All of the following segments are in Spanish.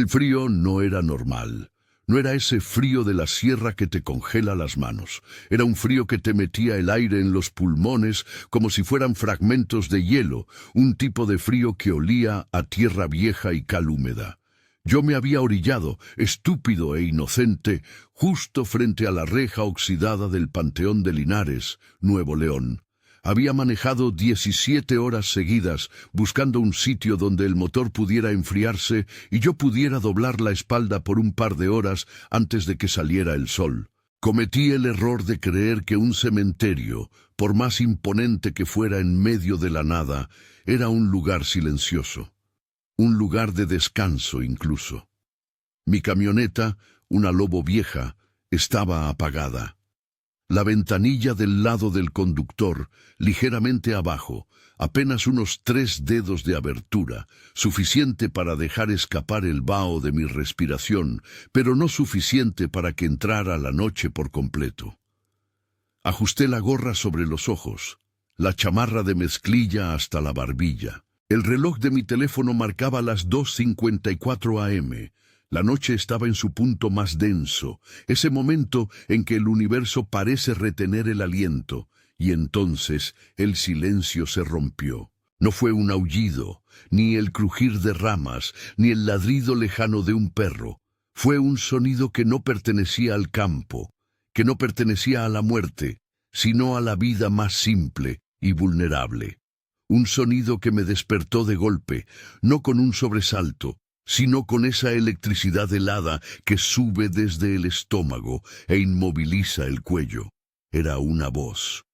El frío no era normal. No era ese frío de la sierra que te congela las manos. Era un frío que te metía el aire en los pulmones como si fueran fragmentos de hielo, un tipo de frío que olía a tierra vieja y cal húmeda. Yo me había orillado, estúpido e inocente, justo frente a la reja oxidada del Panteón de Linares, Nuevo León. Había manejado 17 horas seguidas, buscando un sitio donde el motor pudiera enfriarse y yo pudiera doblar la espalda por un par de horas antes de que saliera el sol. Cometí el error de creer que un cementerio, por más imponente que fuera en medio de la nada, era un lugar silencioso. Un lugar de descanso incluso. Mi camioneta, una Lobo vieja, estaba apagada. La ventanilla del lado del conductor, ligeramente abajo, apenas unos 3 dedos de abertura, suficiente para dejar escapar el vaho de mi respiración, pero no suficiente para que entrara la noche por completo. Ajusté la gorra sobre los ojos, la chamarra de mezclilla hasta la barbilla. El reloj de mi teléfono marcaba las 2:54 a.m., La noche estaba en su punto más denso, ese momento en que el universo parece retener el aliento, y entonces el silencio se rompió. No fue un aullido, ni el crujir de ramas, ni el ladrido lejano de un perro. Fue un sonido que no pertenecía al campo, que no pertenecía a la muerte, sino a la vida más simple y vulnerable. Un sonido que me despertó de golpe, no con un sobresalto, sino con esa electricidad helada que sube desde el estómago e inmoviliza el cuello. Era una voz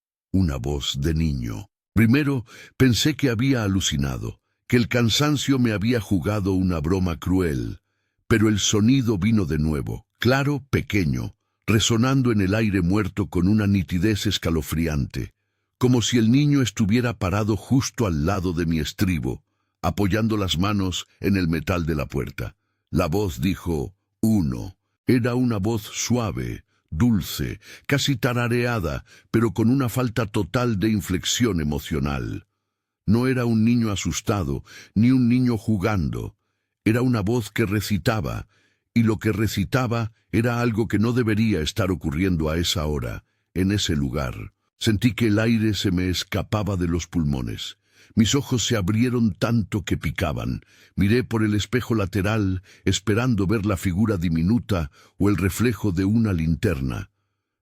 de niño. Primero pensé que había alucinado, que el cansancio me había jugado una broma cruel, pero el sonido vino de nuevo, claro, pequeño, resonando en el aire muerto con una nitidez escalofriante, como si el niño estuviera parado justo al lado de mi estribo, apoyando las manos en el metal de la puerta. La voz dijo 1. Era una voz suave, dulce, casi tarareada, pero con una falta total de inflexión emocional. No era un niño asustado, ni un niño jugando. Era una voz que recitaba, y lo que recitaba era algo que no debería estar ocurriendo a esa hora, en ese lugar. Sentí que el aire se me escapaba de los pulmones. Mis ojos se abrieron tanto que picaban. Miré por el espejo lateral, esperando ver la figura diminuta o el reflejo de una linterna.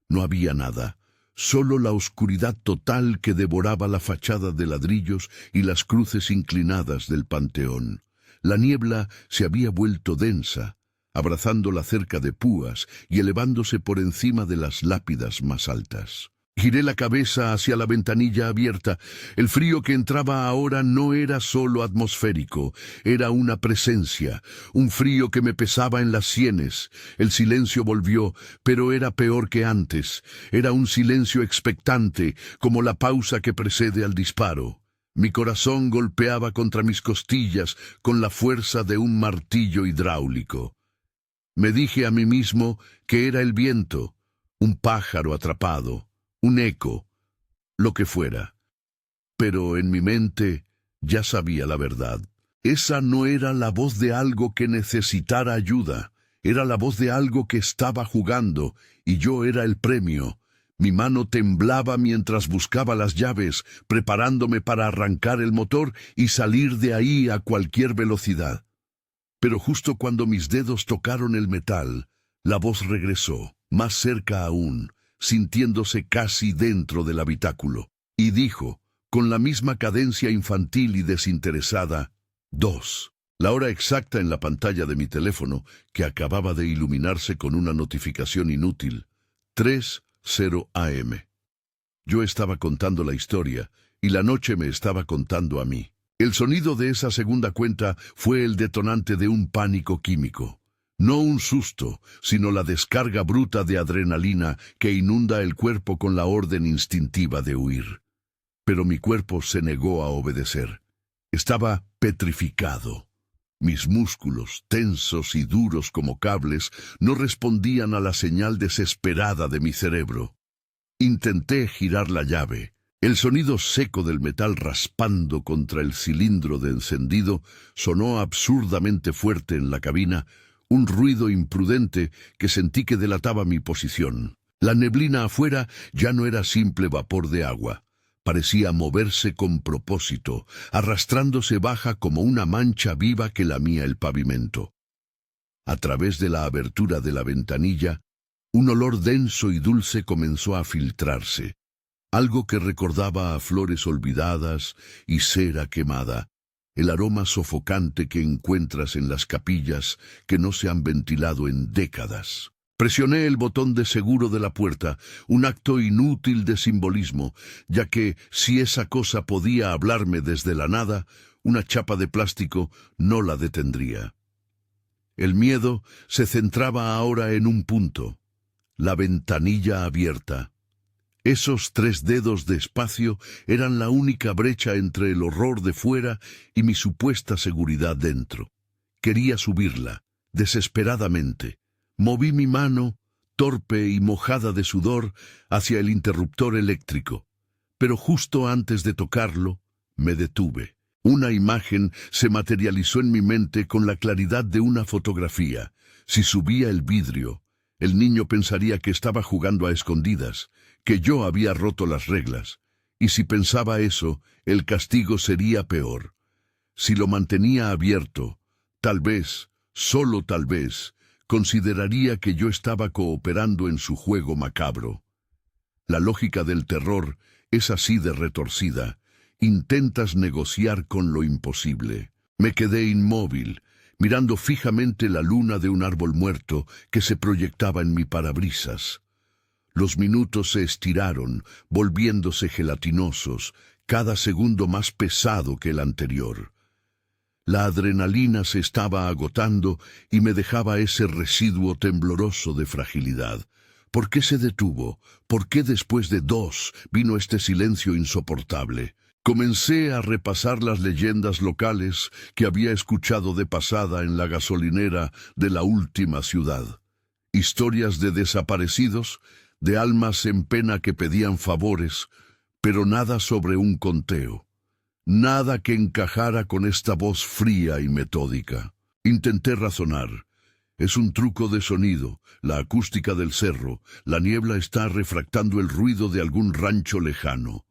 No había nada, solo la oscuridad total que devoraba la fachada de ladrillos y las cruces inclinadas del panteón. La niebla se había vuelto densa, abrazando la cerca de púas y elevándose por encima de las lápidas más altas. Giré la cabeza hacia la ventanilla abierta. El frío que entraba ahora no era solo atmosférico, era una presencia, un frío que me pesaba en las sienes. El silencio volvió, pero era peor que antes. Era un silencio expectante, como la pausa que precede al disparo. Mi corazón golpeaba contra mis costillas con la fuerza de un martillo hidráulico. Me dije a mí mismo que era el viento, un pájaro atrapado, un eco, lo que fuera. Pero en mi mente ya sabía la verdad. Esa no era la voz de algo que necesitara ayuda, era la voz de algo que estaba jugando, y yo era el premio. Mi mano temblaba mientras buscaba las llaves, preparándome para arrancar el motor y salir de ahí a cualquier velocidad. Pero justo cuando mis dedos tocaron el metal, la voz regresó, más cerca aún, sintiéndose casi dentro del habitáculo, y dijo, con la misma cadencia infantil y desinteresada, 2. La hora exacta en la pantalla de mi teléfono, que acababa de iluminarse con una notificación inútil, 3:0 a.m. Yo estaba contando la historia, y la noche me estaba contando a mí. El sonido de esa segunda cuenta fue el detonante de un pánico químico. No un susto, sino la descarga bruta de adrenalina que inunda el cuerpo con la orden instintiva de huir. Pero mi cuerpo se negó a obedecer. Estaba petrificado. Mis músculos, tensos y duros como cables, no respondían a la señal desesperada de mi cerebro. Intenté girar la llave. El sonido seco del metal raspando contra el cilindro de encendido sonó absurdamente fuerte en la cabina, un ruido imprudente que sentí que delataba mi posición. La neblina afuera ya no era simple vapor de agua. Parecía moverse con propósito, arrastrándose baja como una mancha viva que lamía el pavimento. A través de la abertura de la ventanilla, un olor denso y dulce comenzó a filtrarse. Algo que recordaba a flores olvidadas y cera quemada, el aroma sofocante que encuentras en las capillas que no se han ventilado en décadas. Presioné el botón de seguro de la puerta, un acto inútil de simbolismo, ya que si esa cosa podía hablarme desde la nada, una chapa de plástico no la detendría. El miedo se centraba ahora en un punto, la ventanilla abierta. Esos 3 dedos de espacio eran la única brecha entre el horror de fuera y mi supuesta seguridad dentro. Quería subirla, desesperadamente. Moví mi mano, torpe y mojada de sudor, hacia el interruptor eléctrico. Pero justo antes de tocarlo, me detuve. Una imagen se materializó en mi mente con la claridad de una fotografía. Si subía el vidrio, el niño pensaría que estaba jugando a escondidas, que yo había roto las reglas, y si pensaba eso, el castigo sería peor. Si lo mantenía abierto, tal vez, solo tal vez, consideraría que yo estaba cooperando en su juego macabro. La lógica del terror es así de retorcida. Intentas negociar con lo imposible. Me quedé inmóvil, mirando fijamente la luna de un árbol muerto que se proyectaba en mi parabrisas. Los minutos se estiraron, volviéndose gelatinosos, cada segundo más pesado que el anterior. La adrenalina se estaba agotando y me dejaba ese residuo tembloroso de fragilidad. ¿Por qué se detuvo? ¿Por qué después de 2 vino este silencio insoportable? Comencé a repasar las leyendas locales que había escuchado de pasada en la gasolinera de la última ciudad. Historias de desaparecidos, de almas en pena que pedían favores, pero nada sobre un conteo. Nada que encajara con esta voz fría y metódica. Intenté razonar. Es un truco de sonido, la acústica del cerro, la niebla está refractando el ruido de algún rancho lejano.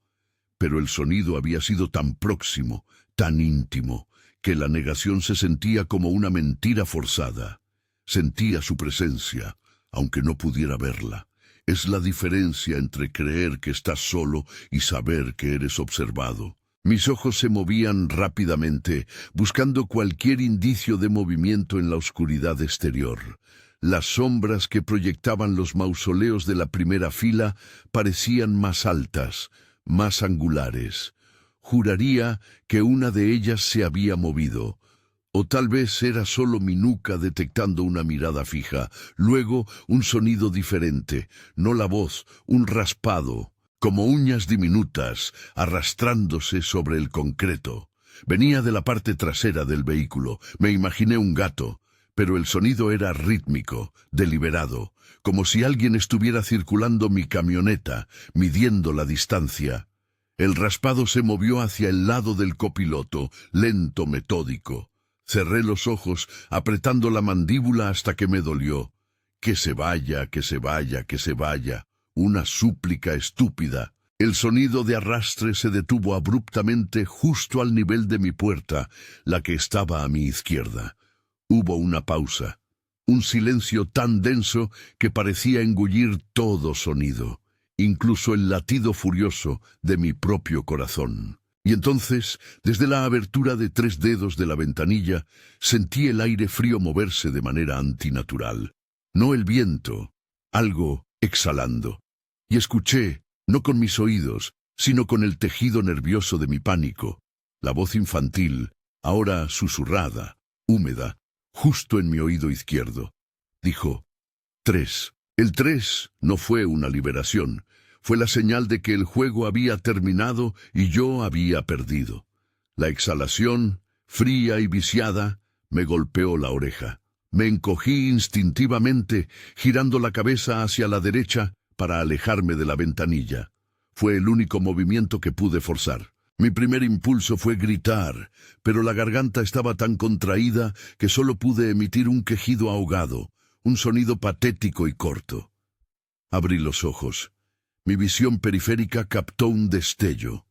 Pero el sonido había sido tan próximo, tan íntimo, que la negación se sentía como una mentira forzada. Sentía su presencia, aunque no pudiera verla. Es la diferencia entre creer que estás solo y saber que eres observado. Mis ojos se movían rápidamente, buscando cualquier indicio de movimiento en la oscuridad exterior. Las sombras que proyectaban los mausoleos de la primera fila parecían más altas, más angulares. Juraría que una de ellas se había movido. O tal vez era solo mi nuca detectando una mirada fija. Luego un sonido diferente, no la voz, un raspado, como uñas diminutas, arrastrándose sobre el concreto. Venía de la parte trasera del vehículo. Me imaginé un gato, pero el sonido era rítmico, deliberado, como si alguien estuviera circulando mi camioneta, midiendo la distancia. El raspado se movió hacia el lado del copiloto, lento, metódico. Cerré los ojos, apretando la mandíbula hasta que me dolió. Que se vaya, que se vaya, que se vaya. Una súplica estúpida. El sonido de arrastre se detuvo abruptamente justo al nivel de mi puerta, la que estaba a mi izquierda. Hubo una pausa, un silencio tan denso que parecía engullir todo sonido, incluso el latido furioso de mi propio corazón. Y entonces, desde la abertura de 3 dedos de la ventanilla, sentí el aire frío moverse de manera antinatural. No el viento, algo exhalando. Y escuché, no con mis oídos, sino con el tejido nervioso de mi pánico, la voz infantil, ahora susurrada, húmeda, justo en mi oído izquierdo. Dijo, 3. El 3 no fue una liberación. Fue la señal de que el juego había terminado y yo había perdido. La exhalación, fría y viciada, me golpeó la oreja. Me encogí instintivamente, girando la cabeza hacia la derecha para alejarme de la ventanilla. Fue el único movimiento que pude forzar. Mi primer impulso fue gritar, pero la garganta estaba tan contraída que solo pude emitir un quejido ahogado, un sonido patético y corto. Abrí los ojos. Mi visión periférica captó un destello.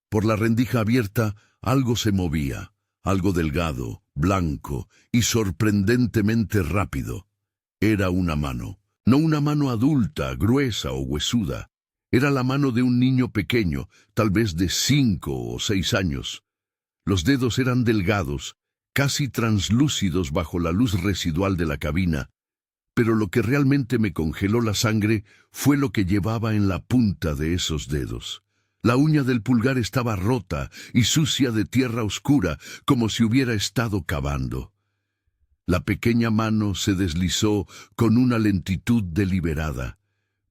Por la rendija abierta, algo se movía, algo delgado, blanco y sorprendentemente rápido. Era una mano, no una mano adulta, gruesa o huesuda. Era la mano de un niño pequeño, tal vez de 5 o 6 años. Los dedos eran delgados, casi translúcidos bajo la luz residual de la cabina, pero lo que realmente me congeló la sangre fue lo que llevaba en la punta de esos dedos. La uña del pulgar estaba rota y sucia de tierra oscura, como si hubiera estado cavando. La pequeña mano se deslizó con una lentitud deliberada,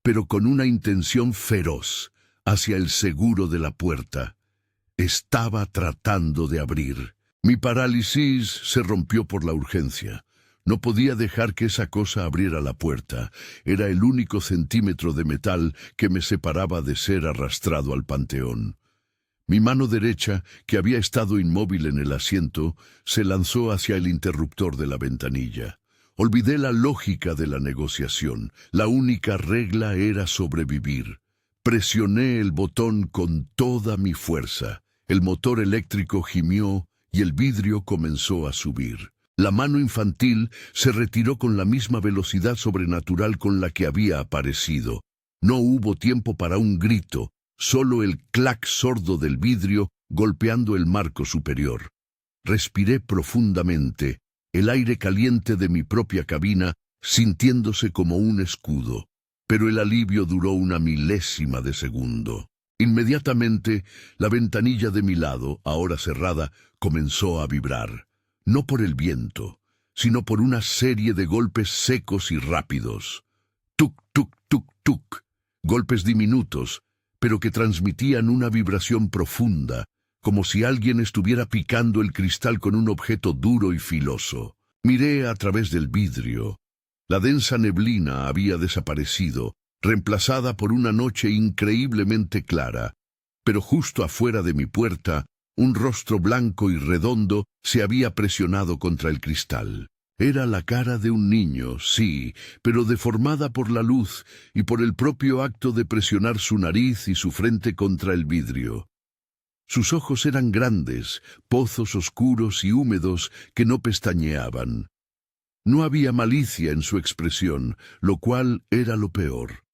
pero con una intención feroz, hacia el seguro de la puerta. Estaba tratando de abrir. Mi parálisis se rompió por la urgencia. No podía dejar que esa cosa abriera la puerta. Era el único centímetro de metal que me separaba de ser arrastrado al panteón. Mi mano derecha, que había estado inmóvil en el asiento, se lanzó hacia el interruptor de la ventanilla. Olvidé la lógica de la negociación. La única regla era sobrevivir. Presioné el botón con toda mi fuerza. El motor eléctrico gimió y el vidrio comenzó a subir. La mano infantil se retiró con la misma velocidad sobrenatural con la que había aparecido. No hubo tiempo para un grito, solo el clac sordo del vidrio golpeando el marco superior. Respiré profundamente, el aire caliente de mi propia cabina sintiéndose como un escudo, pero el alivio duró una milésima de segundo. Inmediatamente, la ventanilla de mi lado, ahora cerrada, comenzó a vibrar. No por el viento, sino por una serie de golpes secos y rápidos. Tuc, tuc, tuc, tuc. Golpes diminutos, pero que transmitían una vibración profunda, como si alguien estuviera picando el cristal con un objeto duro y filoso. Miré a través del vidrio. La densa neblina había desaparecido, reemplazada por una noche increíblemente clara, pero justo afuera de mi puerta, un rostro blanco y redondo se había presionado contra el cristal. Era la cara de un niño, sí, pero deformada por la luz y por el propio acto de presionar su nariz y su frente contra el vidrio. Sus ojos eran grandes, pozos oscuros y húmedos que no pestañeaban. No había malicia en su expresión, lo cual era lo peor.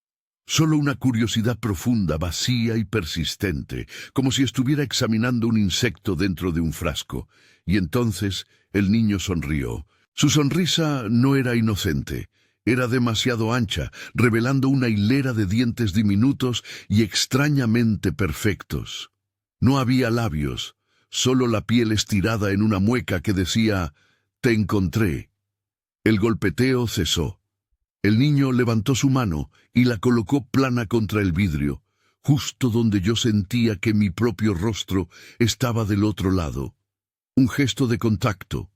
Solo una curiosidad profunda, vacía y persistente, como si estuviera examinando un insecto dentro de un frasco. Y entonces el niño sonrió. Su sonrisa no era inocente. Era demasiado ancha, revelando una hilera de dientes diminutos y extrañamente perfectos. No había labios, solo la piel estirada en una mueca que decía, «Te encontré». El golpeteo cesó. El niño levantó su mano y la colocó plana contra el vidrio, justo donde yo sentía que mi propio rostro estaba del otro lado. Un gesto de contacto,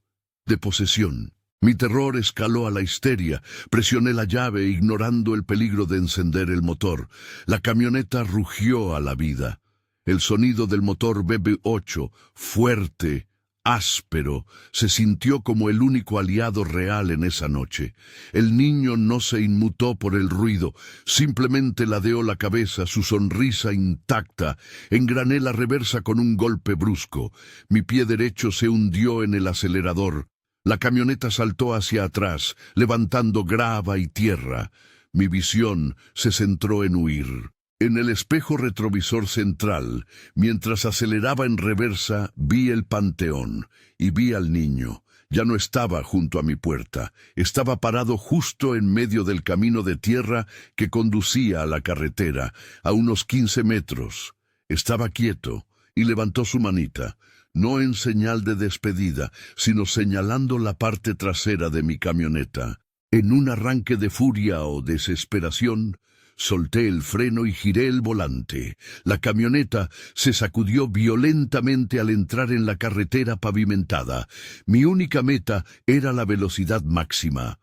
de posesión. Mi terror escaló a la histeria. Presioné la llave ignorando el peligro de encender el motor. La camioneta rugió a la vida. El sonido del motor BB8, fuerte, áspero, se sintió como el único aliado real en esa noche. El niño no se inmutó por el ruido, simplemente ladeó la cabeza, su sonrisa intacta. Engrané la reversa con un golpe brusco. Mi pie derecho se hundió en el acelerador. La camioneta saltó hacia atrás, levantando grava y tierra. Mi visión se centró en huir. En el espejo retrovisor central, mientras aceleraba en reversa, vi el panteón y vi al niño. Ya no estaba junto a mi puerta, estaba parado justo en medio del camino de tierra que conducía a la carretera, a unos 15 metros. Estaba quieto y levantó su manita, no en señal de despedida, sino señalando la parte trasera de mi camioneta. En un arranque de furia o desesperación, solté el freno y giré el volante. La camioneta se sacudió violentamente al entrar en la carretera pavimentada. Mi única meta era la velocidad máxima.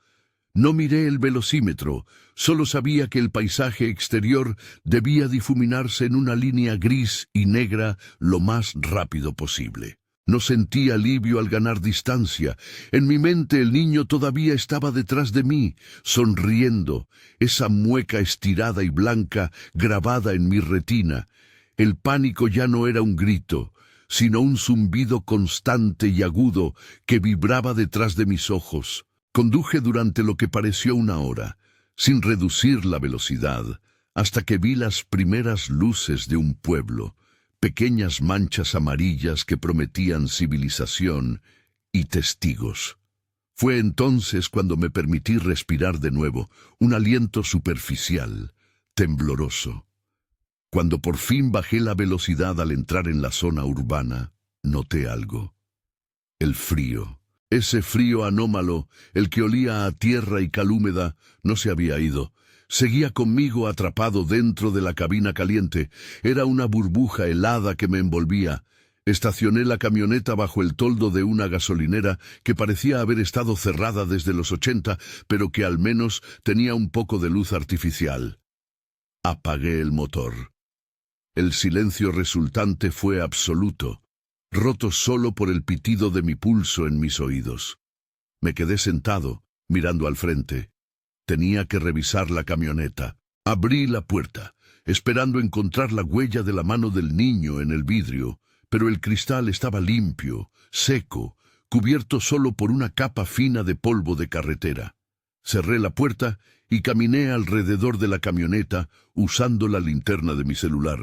No miré el velocímetro, solo sabía que el paisaje exterior debía difuminarse en una línea gris y negra lo más rápido posible. No sentí alivio al ganar distancia. En mi mente el niño todavía estaba detrás de mí, sonriendo, esa mueca estirada y blanca grabada en mi retina. El pánico ya no era un grito, sino un zumbido constante y agudo que vibraba detrás de mis ojos. Conduje durante lo que pareció una hora, sin reducir la velocidad, hasta que vi las primeras luces de un pueblo, pequeñas manchas amarillas que prometían civilización y testigos. Fue entonces cuando me permití respirar de nuevo, un aliento superficial, tembloroso. Cuando por fin bajé la velocidad al entrar en la zona urbana, noté algo. El frío. Ese frío anómalo, el que olía a tierra y cal húmeda, no se había ido. Seguía conmigo atrapado dentro de la cabina caliente. Era una burbuja helada que me envolvía. Estacioné la camioneta bajo el toldo de una gasolinera que parecía haber estado cerrada desde los 80, pero que al menos tenía un poco de luz artificial. Apagué el motor. El silencio resultante fue absoluto, roto solo por el pitido de mi pulso en mis oídos. Me quedé sentado, mirando al frente. Tenía que revisar la camioneta. Abrí la puerta, esperando encontrar la huella de la mano del niño en el vidrio, pero el cristal estaba limpio, seco, cubierto solo por una capa fina de polvo de carretera. Cerré la puerta y caminé alrededor de la camioneta usando la linterna de mi celular.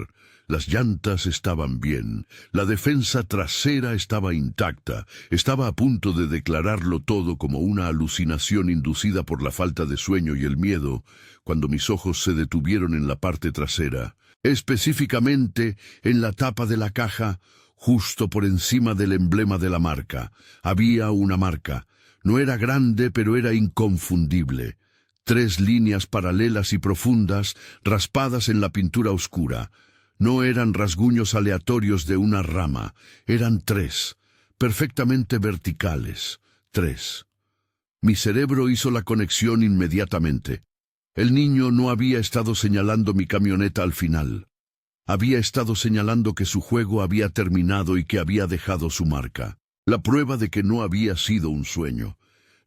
Las llantas estaban bien, la defensa trasera estaba intacta. Estaba a punto de declararlo todo como una alucinación inducida por la falta de sueño y el miedo, cuando mis ojos se detuvieron en la parte trasera, específicamente en la tapa de la caja, justo por encima del emblema de la marca. Había una marca. No era grande, pero era inconfundible. 3 líneas paralelas y profundas, raspadas en la pintura oscura. No eran rasguños aleatorios de una rama, eran 3, perfectamente verticales, 3. Mi cerebro hizo la conexión inmediatamente. El niño no había estado señalando mi camioneta al final. Había estado señalando que su juego había terminado y que había dejado su marca. La prueba de que no había sido un sueño.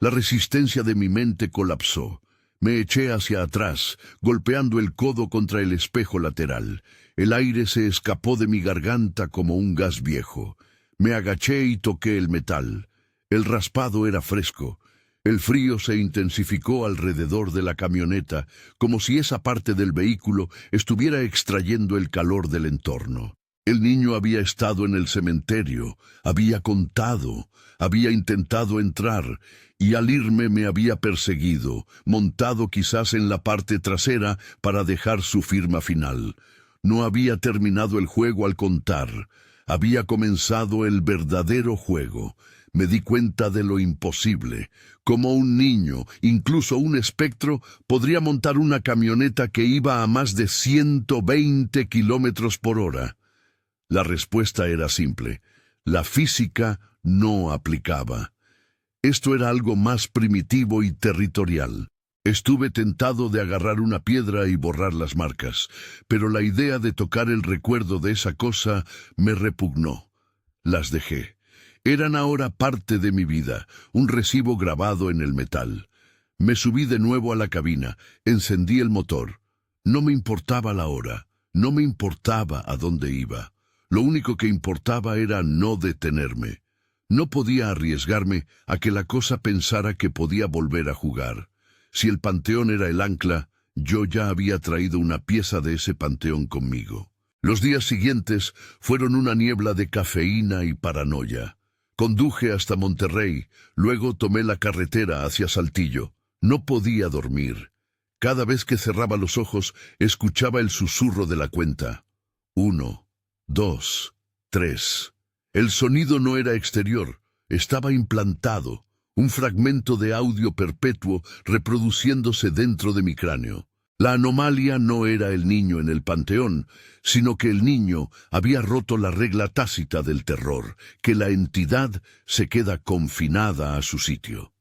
La resistencia de mi mente colapsó. Me eché hacia atrás, golpeando el codo contra el espejo lateral. El aire se escapó de mi garganta como un gas viejo. Me agaché y toqué el metal. El raspado era fresco. El frío se intensificó alrededor de la camioneta, como si esa parte del vehículo estuviera extrayendo el calor del entorno. El niño había estado en el cementerio, había contado, había intentado entrar, y al irme me había perseguido, montado quizás en la parte trasera para dejar su firma final. No había terminado el juego al contar, había comenzado el verdadero juego. Me di cuenta de lo imposible. Como un niño, incluso un espectro, podría montar una camioneta que iba a más de 120 kilómetros por hora. La respuesta era simple. La física no aplicaba. Esto era algo más primitivo y territorial. Estuve tentado de agarrar una piedra y borrar las marcas, pero la idea de tocar el recuerdo de esa cosa me repugnó. Las dejé. Eran ahora parte de mi vida, un recibo grabado en el metal. Me subí de nuevo a la cabina, encendí el motor. No me importaba la hora, no me importaba a dónde iba. Lo único que importaba era no detenerme. No podía arriesgarme a que la cosa pensara que podía volver a jugar. Si el panteón era el ancla, yo ya había traído una pieza de ese panteón conmigo. Los días siguientes fueron una niebla de cafeína y paranoia. Conduje hasta Monterrey, luego tomé la carretera hacia Saltillo. No podía dormir. Cada vez que cerraba los ojos, escuchaba el susurro de la cuenta. 1, 2, 3. El sonido no era exterior, estaba implantado, un fragmento de audio perpetuo reproduciéndose dentro de mi cráneo. La anomalia no era el niño en el panteón, sino que el niño había roto la regla tácita del terror, que la entidad se queda confinada a su sitio.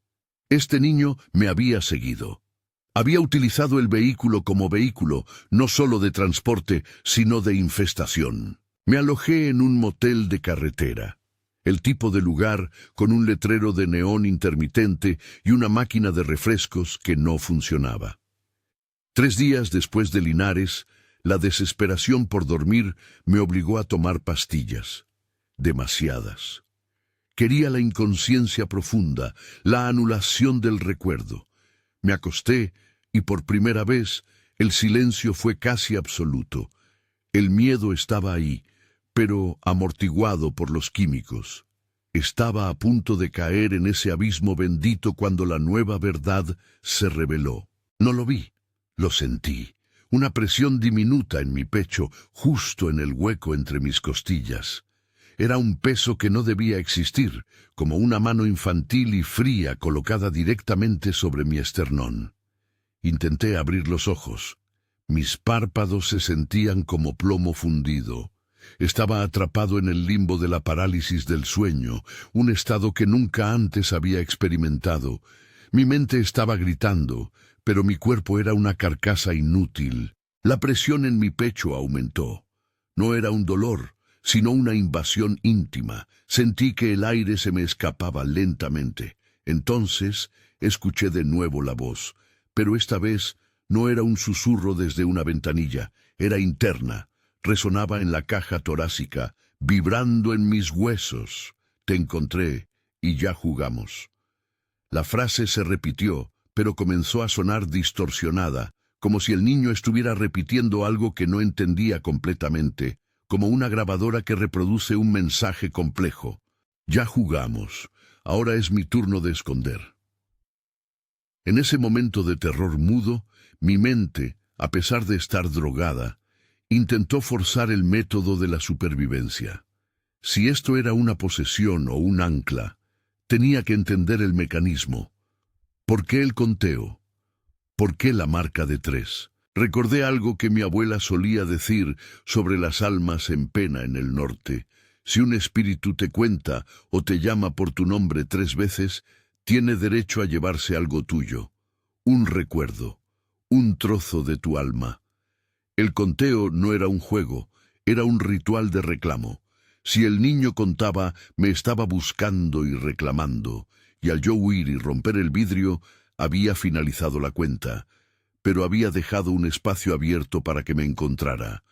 Este niño me había seguido. Había utilizado el vehículo como vehículo, no solo de transporte, sino de infestación. Me alojé en un motel de carretera. El tipo de lugar con un letrero de neón intermitente y una máquina de refrescos que no funcionaba. 3 días después de Linares, la desesperación por dormir me obligó a tomar pastillas. Demasiadas. Quería la inconsciencia profunda, la anulación del recuerdo. Me acosté y por primera vez el silencio fue casi absoluto. El miedo estaba ahí, pero amortiguado por los químicos. Estaba a punto de caer en ese abismo bendito cuando la nueva verdad se reveló. No lo vi, lo sentí. Una presión diminuta en mi pecho, justo en el hueco entre mis costillas. Era un peso que no debía existir, como una mano infantil y fría colocada directamente sobre mi esternón. Intenté abrir los ojos. Mis párpados se sentían como plomo fundido. Estaba atrapado en el limbo de la parálisis del sueño, un estado que nunca antes había experimentado. Mi mente estaba gritando, pero mi cuerpo era una carcasa inútil. La presión en mi pecho aumentó. No era un dolor, sino una invasión íntima. Sentí que el aire se me escapaba lentamente. Entonces escuché de nuevo la voz, pero esta vez no era un susurro desde una ventanilla, era interna. Resonaba en la caja torácica, vibrando en mis huesos. Te encontré y ya jugamos. La frase se repitió, pero comenzó a sonar distorsionada, como si el niño estuviera repitiendo algo que no entendía completamente, como una grabadora que reproduce un mensaje complejo. Ya jugamos, ahora es mi turno de esconder. En ese momento de terror mudo, mi mente, a pesar de estar drogada, intentó forzar el método de la supervivencia. Si esto era una posesión o un ancla, tenía que entender el mecanismo. ¿Por qué el conteo? ¿Por qué la marca de 3? Recordé algo que mi abuela solía decir sobre las almas en pena en el norte. Si un espíritu te cuenta o te llama por tu nombre 3 veces, tiene derecho a llevarse algo tuyo. Un recuerdo, un trozo de tu alma. El conteo no era un juego, era un ritual de reclamo. Si el niño contaba, me estaba buscando y reclamando, y al yo huir y romper el vidrio, había finalizado la cuenta, pero había dejado un espacio abierto para que me encontrara.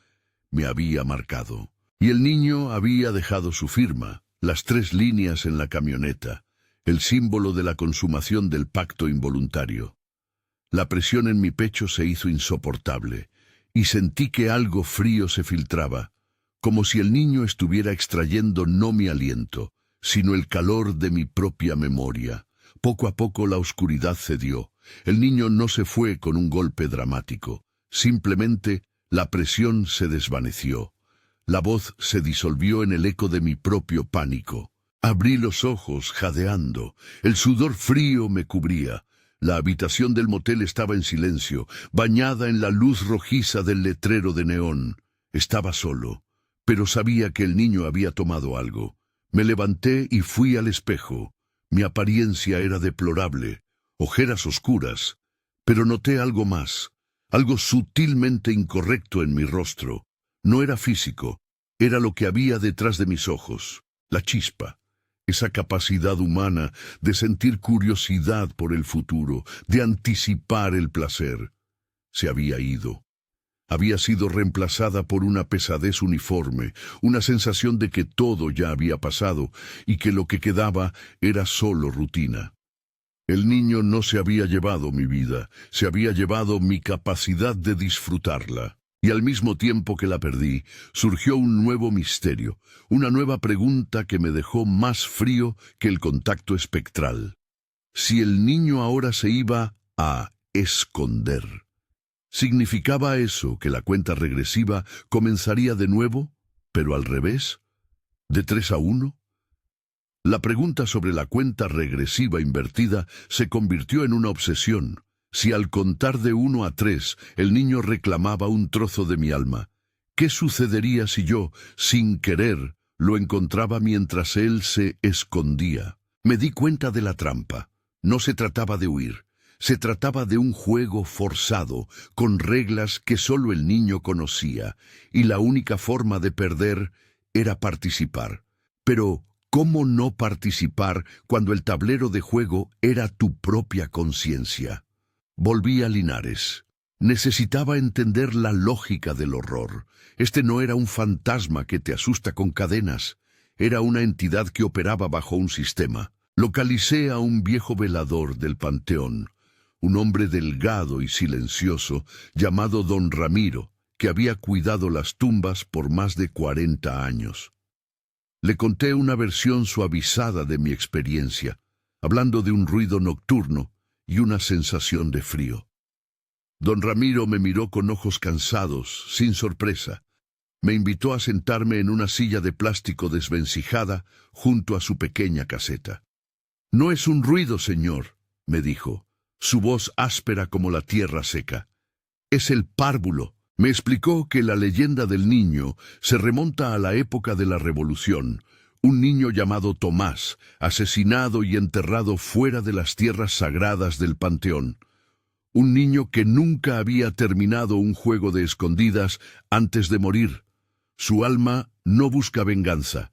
Me había marcado. Y el niño había dejado su firma, las 3 líneas en la camioneta, el símbolo de la consumación del pacto involuntario. La presión en mi pecho se hizo insoportable, y sentí que algo frío se filtraba, como si el niño estuviera extrayendo no mi aliento, sino el calor de mi propia memoria. Poco a poco la oscuridad cedió. El niño no se fue con un golpe dramático. Simplemente la presión se desvaneció. La voz se disolvió en el eco de mi propio pánico. Abrí los ojos, jadeando. El sudor frío me cubría. La habitación del motel estaba en silencio, bañada en la luz rojiza del letrero de neón. Estaba solo, pero sabía que el niño había tomado algo. Me levanté y fui al espejo. Mi apariencia era deplorable, ojeras oscuras, pero noté algo más, algo sutilmente incorrecto en mi rostro. No era físico, era lo que había detrás de mis ojos, la chispa. Esa capacidad humana de sentir curiosidad por el futuro, de anticipar el placer, se había ido. Había sido reemplazada por una pesadez uniforme, una sensación de que todo ya había pasado y que lo que quedaba era solo rutina. El niño no se había llevado mi vida, se había llevado mi capacidad de disfrutarla. Y al mismo tiempo que la perdí, surgió un nuevo misterio, una nueva pregunta que me dejó más frío que el contacto espectral. Si el niño ahora se iba a esconder, ¿significaba eso que la cuenta regresiva comenzaría de nuevo, pero al revés? ¿De 3 a 1? La pregunta sobre la cuenta regresiva invertida se convirtió en una obsesión. Si al contar de 1 a 3 el niño reclamaba un trozo de mi alma, ¿qué sucedería si yo, sin querer, lo encontraba mientras él se escondía? Me di cuenta de la trampa. No se trataba de huir. Se trataba de un juego forzado, con reglas que solo el niño conocía, y la única forma de perder era participar. Pero, ¿cómo no participar cuando el tablero de juego era tu propia conciencia? Volví a Linares. Necesitaba entender la lógica del horror. Este no era un fantasma que te asusta con cadenas. Era una entidad que operaba bajo un sistema. Localicé a un viejo velador del panteón, un hombre delgado y silencioso llamado Don Ramiro, que había cuidado las tumbas por más de 40 años. Le conté una versión suavizada de mi experiencia, hablando de un ruido nocturno y una sensación de frío. Don Ramiro me miró con ojos cansados, sin sorpresa. Me invitó a sentarme en una silla de plástico desvencijada junto a su pequeña caseta. «No es un ruido, señor», me dijo, su voz áspera como la tierra seca. «Es el párvulo». Me explicó que la leyenda del niño se remonta a la época de la Revolución. Un niño llamado Tomás, asesinado y enterrado fuera de las tierras sagradas del panteón. Un niño que nunca había terminado un juego de escondidas antes de morir. Su alma no busca venganza,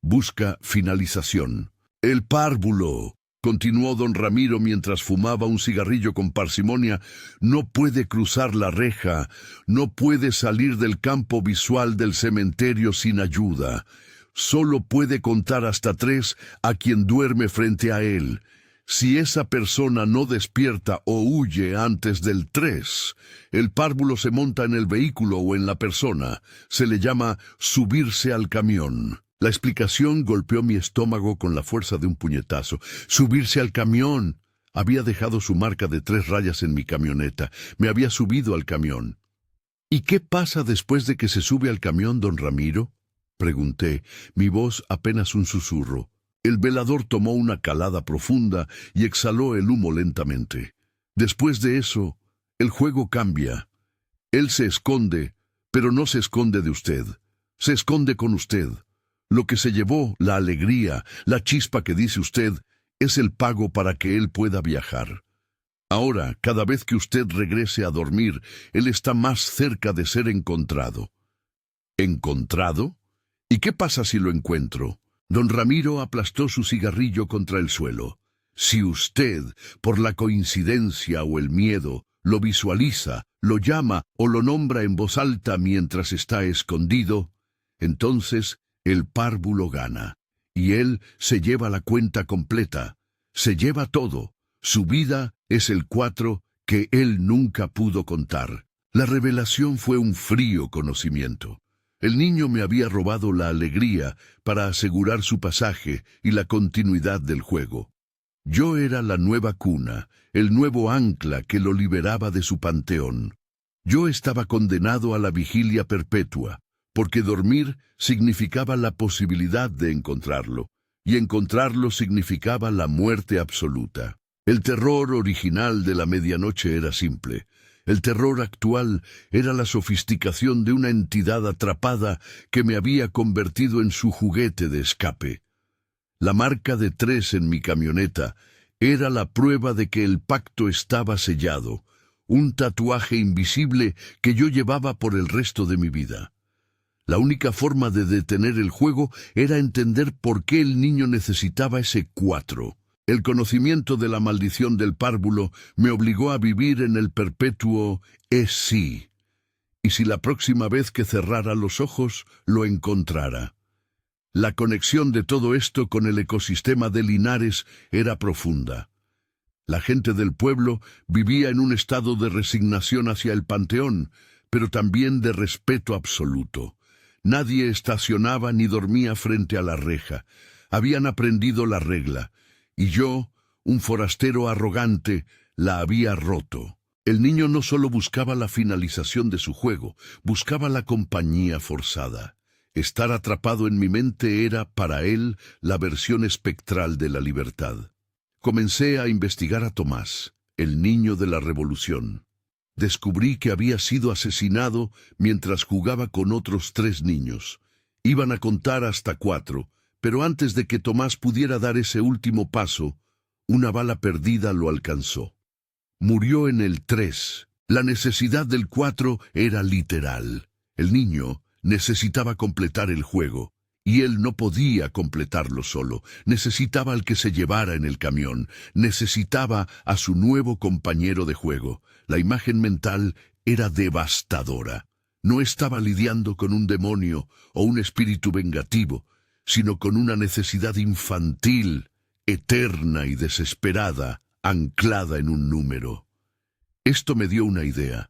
busca finalización. «El párvulo», continuó don Ramiro mientras fumaba un cigarrillo con parsimonia, «no puede cruzar la reja, no puede salir del campo visual del cementerio sin ayuda. Solo puede contar hasta 3 a quien duerme frente a él. Si esa persona no despierta o huye antes del 3, el párvulo se monta en el vehículo o en la persona. Se le llama subirse al camión». La explicación golpeó mi estómago con la fuerza de un puñetazo. «Subirse al camión». Había dejado su marca de 3 rayas en mi camioneta. Me había subido al camión. «¿Y qué pasa después de que se sube al camión, don Ramiro?», pregunté, mi voz apenas un susurro. El velador tomó una calada profunda y exhaló el humo lentamente. «Después de eso, el juego cambia. Él se esconde, pero no se esconde de usted. Se esconde con usted. Lo que se llevó, la alegría, la chispa que dice usted, es el pago para que él pueda viajar. Ahora, cada vez que usted regrese a dormir, él está más cerca de ser encontrado». «¿Encontrado? ¿Y qué pasa si lo encuentro?». Don Ramiro aplastó su cigarrillo contra el suelo. «Si usted, por la coincidencia o el miedo, lo visualiza, lo llama o lo nombra en voz alta mientras está escondido, entonces el párvulo gana, y él se lleva la cuenta completa, se lleva todo. Su vida es el 4 que él nunca pudo contar». La revelación fue un frío conocimiento. El niño me había robado la alegría para asegurar su pasaje y la continuidad del juego. Yo era la nueva cuna, el nuevo ancla que lo liberaba de su panteón. Yo estaba condenado a la vigilia perpetua, porque dormir significaba la posibilidad de encontrarlo, y encontrarlo significaba la muerte absoluta. El terror original de la medianoche era simple. El terror actual era la sofisticación de una entidad atrapada que me había convertido en su juguete de escape. La marca de 3 en mi camioneta era la prueba de que el pacto estaba sellado, un tatuaje invisible que yo llevaba por el resto de mi vida. La única forma de detener el juego era entender por qué el niño necesitaba ese 4. El conocimiento de la maldición del párvulo me obligó a vivir en el perpetuo «es sí», y si la próxima vez que cerrara los ojos lo encontrara. La conexión de todo esto con el ecosistema de Linares era profunda. La gente del pueblo vivía en un estado de resignación hacia el panteón, pero también de respeto absoluto. Nadie estacionaba ni dormía frente a la reja. Habían aprendido la regla. Y yo, un forastero arrogante, la había roto. El niño no solo buscaba la finalización de su juego, buscaba la compañía forzada. Estar atrapado en mi mente era, para él, la versión espectral de la libertad. Comencé a investigar a Tomás, el niño de la Revolución. Descubrí que había sido asesinado mientras jugaba con otros 3 niños. Iban a contar hasta 4, pero antes de que Tomás pudiera dar ese último paso, Una bala perdida lo alcanzó. Murió en el 3. La necesidad del 4 era literal. El niño necesitaba completar el juego, y él no podía completarlo solo. Necesitaba al que se llevara en el camión. Necesitaba a su nuevo compañero de juego. La imagen mental era devastadora. No estaba lidiando con un demonio o un espíritu vengativo, sino con una necesidad infantil, eterna y desesperada, anclada en un número. Esto me dio una idea.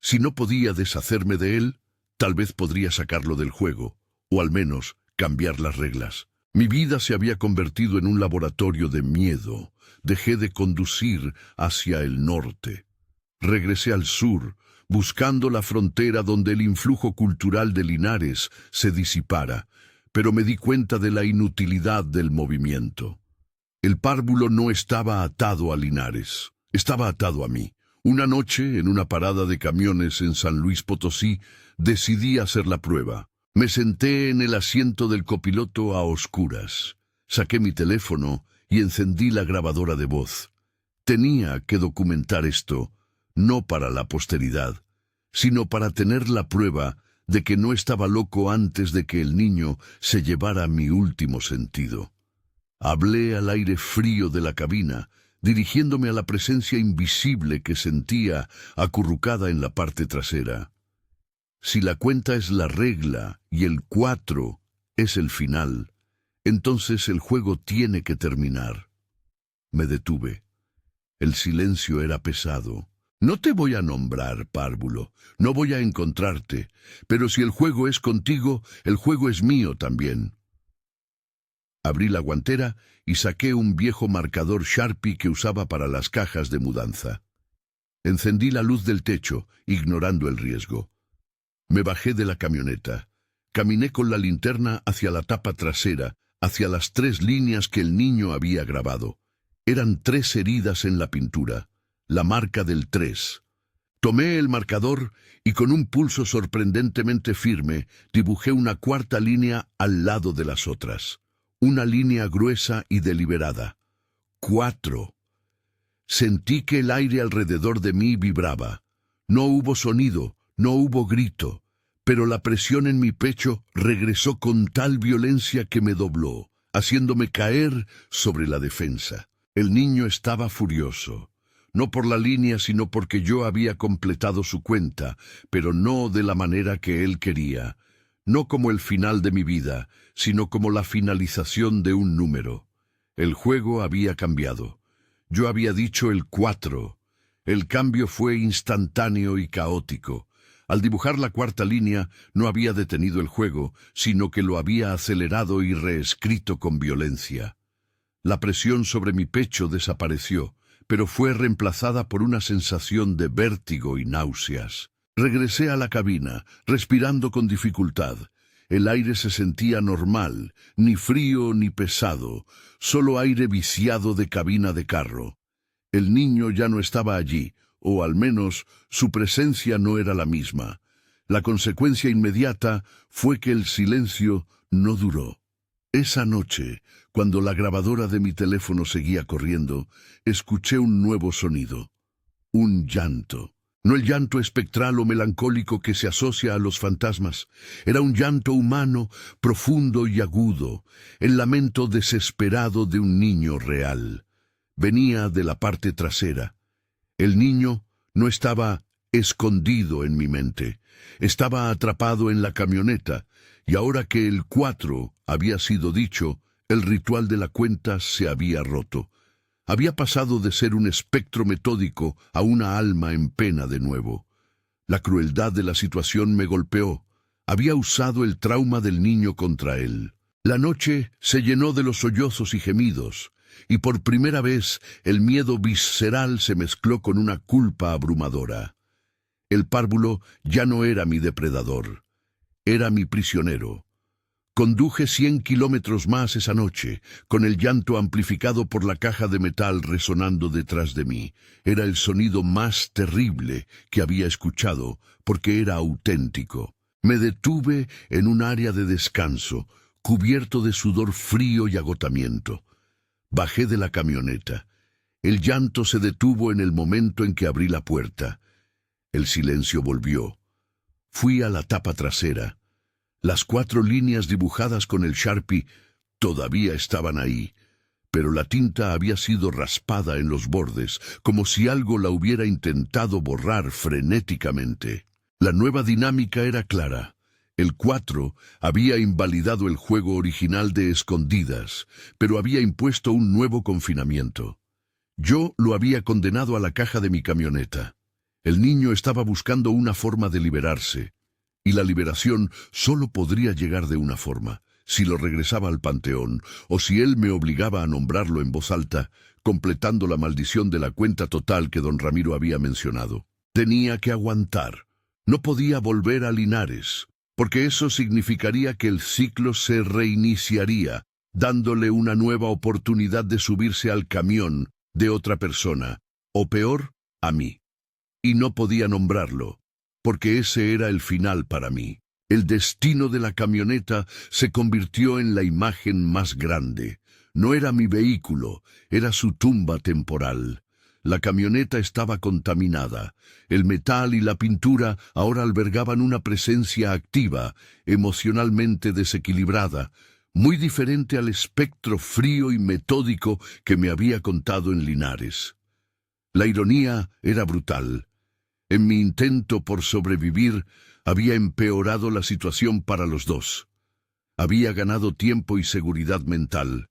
Si no podía deshacerme de él, tal vez podría sacarlo del juego, o al menos cambiar las reglas. Mi vida se había convertido en un laboratorio de miedo. Dejé de conducir hacia el norte. Regresé al sur, buscando la frontera donde el influjo cultural de Linares se disipara, pero me di cuenta de la inutilidad del movimiento. El párvulo no estaba atado a Linares, estaba atado a mí. Una noche, en una parada de camiones en San Luis Potosí, decidí hacer la prueba. Me senté en el asiento del copiloto a oscuras. Saqué mi teléfono y encendí la grabadora de voz. Tenía que documentar esto, no para la posteridad, sino para tener la prueba de que no estaba loco antes de que el niño se llevara mi último sentido. Hablé al aire frío de la cabina, dirigiéndome a la presencia invisible que sentía acurrucada en la parte trasera. Si la cuenta es la regla y el 4 es el final, entonces el juego tiene que terminar. Me detuve. El silencio era pesado. No te voy a nombrar, párvulo, no voy a encontrarte, pero si el juego es contigo, el juego es mío también. Abrí la guantera y saqué un viejo marcador Sharpie que usaba para las cajas de mudanza. Encendí la luz del techo, ignorando el riesgo. Me bajé de la camioneta. Caminé con la linterna hacia la tapa trasera, hacia las 3 líneas que el niño había grabado. Eran 3 heridas en la pintura, la marca del 3. Tomé el marcador y con un pulso sorprendentemente firme dibujé una 4ª línea al lado de las otras. Una línea gruesa y deliberada. 4. Sentí que el aire alrededor de mí vibraba. No hubo sonido, no hubo grito, pero la presión en mi pecho regresó con tal violencia que me dobló, haciéndome caer sobre la defensa. El niño estaba furioso, no por la línea, sino porque yo había completado su cuenta, pero no de la manera que él quería. No como el final de mi vida, sino como la finalización de un número. El juego había cambiado. Yo había dicho el 4. El cambio fue instantáneo y caótico. Al dibujar la 4ª línea, no había detenido el juego, sino que lo había acelerado y reescrito con violencia. La presión sobre mi pecho desapareció, pero fue reemplazada por una sensación de vértigo y náuseas. Regresé a la cabina, respirando con dificultad. El aire se sentía normal, ni frío ni pesado, solo aire viciado de cabina de carro. El niño ya no estaba allí, o al menos su presencia no era la misma. La consecuencia inmediata fue que el silencio no duró. Esa noche, cuando la grabadora de mi teléfono seguía corriendo, escuché un nuevo sonido. Un llanto. No el llanto espectral o melancólico que se asocia a los fantasmas. Era un llanto humano, profundo y agudo, el lamento desesperado de un niño real. Venía de la parte trasera. El niño no estaba escondido en mi mente. Estaba atrapado en la camioneta, y ahora que el 4 había sido dicho, el ritual de la cuenta se había roto. Había pasado de ser un espectro metódico a una alma en pena de nuevo. La crueldad de la situación me golpeó. Había usado el trauma del niño contra él. La noche se llenó de los sollozos y gemidos, y por primera vez el miedo visceral se mezcló con una culpa abrumadora. El párvulo ya no era mi depredador, era mi prisionero. Conduje 100 kilómetros más esa noche, con el llanto amplificado por la caja de metal resonando detrás de mí. Era el sonido más terrible que había escuchado, porque era auténtico. Me detuve en un área de descanso, cubierto de sudor frío y agotamiento. Bajé de la camioneta. El llanto se detuvo en el momento en que abrí la puerta. El silencio volvió. Fui a la tapa trasera. Las 4 líneas dibujadas con el Sharpie todavía estaban ahí, pero la tinta había sido raspada en los bordes, como si algo la hubiera intentado borrar frenéticamente. La nueva dinámica era clara. El 4 había invalidado el juego original de escondidas, pero había impuesto un nuevo confinamiento. Yo lo había condenado a la caja de mi camioneta. El niño estaba buscando una forma de liberarse, y la liberación solo podría llegar de una forma: si lo regresaba al panteón, o si él me obligaba a nombrarlo en voz alta, completando la maldición de la cuenta total que don Ramiro había mencionado. Tenía que aguantar. No podía volver a Linares, porque eso significaría que el ciclo se reiniciaría, dándole una nueva oportunidad de subirse al camión de otra persona, o peor, a mí. Y no podía nombrarlo, porque ese era el final para mí. El destino de la camioneta se convirtió en la imagen más grande. No era mi vehículo, era su tumba temporal. La camioneta estaba contaminada. El metal y la pintura ahora albergaban una presencia activa, emocionalmente desequilibrada, muy diferente al espectro frío y metódico que me había contado en Linares. La ironía era brutal. En mi intento por sobrevivir, había empeorado la situación para los dos. Había ganado tiempo y seguridad mental,